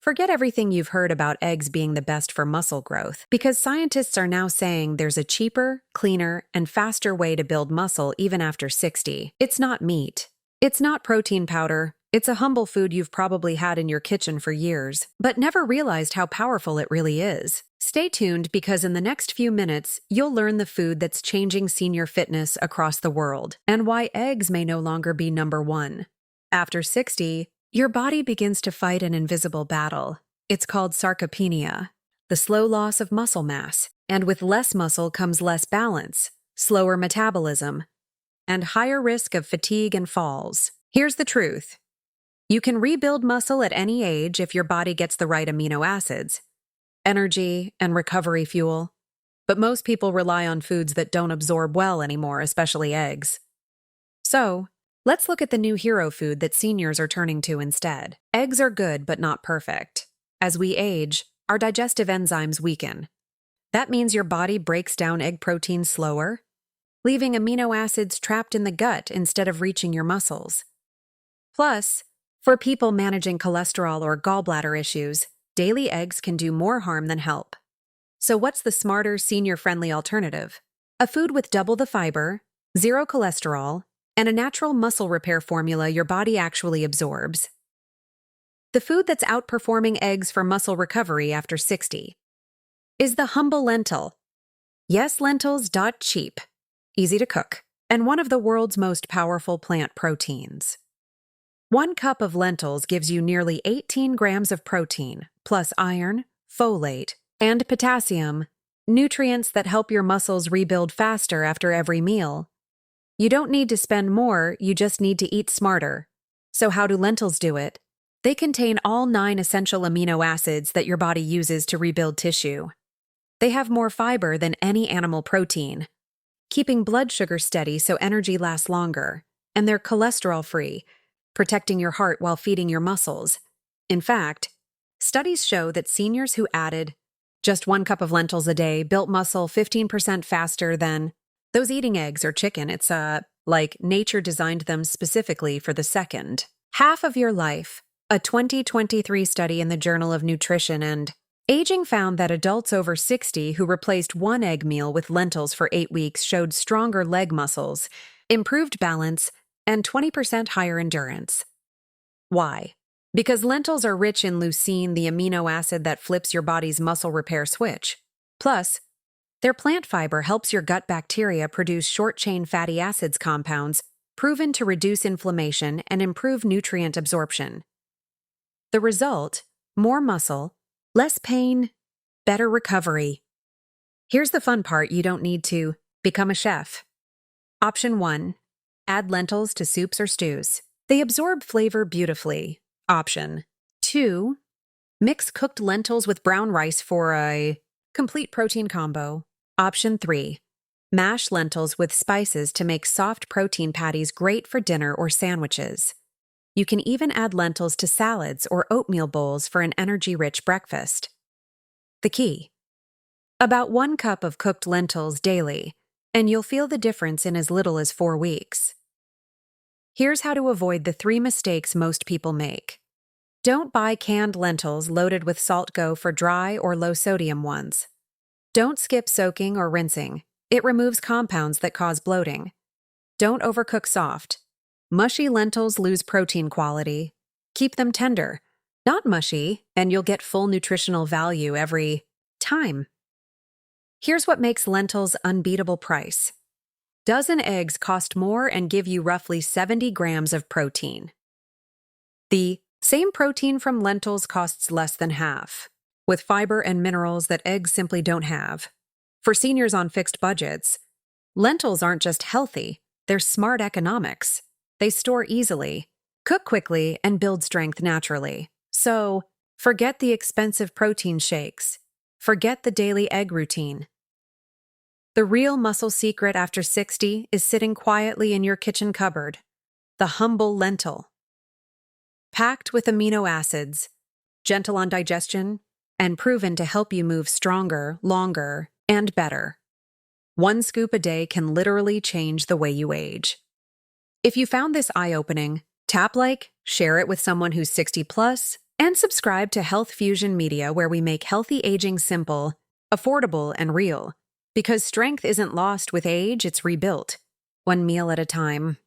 Forget everything you've heard about eggs being the best for muscle growth, because scientists are now saying there's a cheaper, cleaner, and faster way to build muscle even after 60. It's not meat. It's not protein powder. It's a humble food you've probably had in your kitchen for years, but never realized how powerful it really is. Stay tuned because in the next few minutes, you'll learn the food that's changing senior fitness across the world and why eggs may no longer be number one. After 60, your body begins to fight an invisible battle. It's called sarcopenia, the slow loss of muscle mass, and with less muscle comes less balance, slower metabolism, and higher risk of fatigue and falls. Here's the truth. You can rebuild muscle at any age if your body gets the right amino acids, energy, and recovery fuel. But most people rely on foods that don't absorb well anymore, especially eggs. So, let's look at the new hero food that seniors are turning to instead. Eggs are good but not perfect. As we age, our digestive enzymes weaken. That means your body breaks down egg protein slower, leaving amino acids trapped in the gut instead of reaching your muscles. Plus, for people managing cholesterol or gallbladder issues, daily eggs can do more harm than help. So what's the smarter, senior-friendly alternative? A food with double the fiber, zero cholesterol, and a natural muscle repair formula your body actually absorbs. The food that's outperforming eggs for muscle recovery after 60 is the humble lentil. Yes, lentils. Cheap, easy to cook, and one of the world's most powerful plant proteins. 1 cup of lentils gives you nearly 18 grams of protein, plus iron, folate, and potassium, nutrients that help your muscles rebuild faster after every meal. You don't need to spend more, you just need to eat smarter. So how do lentils do it? They contain all 9 essential amino acids that your body uses to rebuild tissue. They have more fiber than any animal protein, keeping blood sugar steady so energy lasts longer, and they're cholesterol-free, protecting your heart while feeding your muscles. In fact, studies show that seniors who added just 1 cup of lentils a day built muscle 15% faster than those eating eggs or chicken. It's like nature designed them specifically for the second half of your life. A 2023 study in the Journal of Nutrition and Aging found that adults over 60 who replaced 1 egg meal with lentils for 8 weeks showed stronger leg muscles, improved balance, and 20% higher endurance. Why? Because lentils are rich in leucine, the amino acid that flips your body's muscle repair switch. Plus, their plant fiber helps your gut bacteria produce short-chain fatty acids compounds proven to reduce inflammation and improve nutrient absorption. The result? More muscle, less pain, better recovery. Here's the fun part: you don't need to become a chef. Option 1. Add lentils to soups or stews. They absorb flavor beautifully. Option 2. Mix cooked lentils with brown rice for a complete protein combo. Option 3. Mash lentils with spices to make soft protein patties great for dinner or sandwiches. You can even add lentils to salads or oatmeal bowls for an energy-rich breakfast. The key: about 1 cup of cooked lentils daily, and you'll feel the difference in as little as 4 weeks. Here's how to avoid the 3 mistakes most people make. Don't buy canned lentils loaded with salt. Go for dry or low-sodium ones. Don't skip soaking or rinsing. It removes compounds that cause bloating. Don't overcook soft. Mushy lentils lose protein quality. Keep them tender, not mushy, and you'll get full nutritional value every time. Here's what makes lentils unbeatable price. Dozen eggs cost more and give you roughly 70 grams of protein. The same protein from lentils costs less than half, with fiber and minerals that eggs simply don't have. For seniors on fixed budgets, lentils aren't just healthy, they're smart economics. They store easily, cook quickly, and build strength naturally. So, forget the expensive protein shakes. Forget the daily egg routine. The real muscle secret after 60 is sitting quietly in your kitchen cupboard: the humble lentil. Packed with amino acids, gentle on digestion, and proven to help you move stronger, longer, and better. 1 scoop a day can literally change the way you age. If you found this eye-opening, tap like, share it with someone who's 60 plus, And subscribe to Health Fusion Media, where we make healthy aging simple, affordable, and real. Because strength isn't lost with age, it's rebuilt, one meal at a time.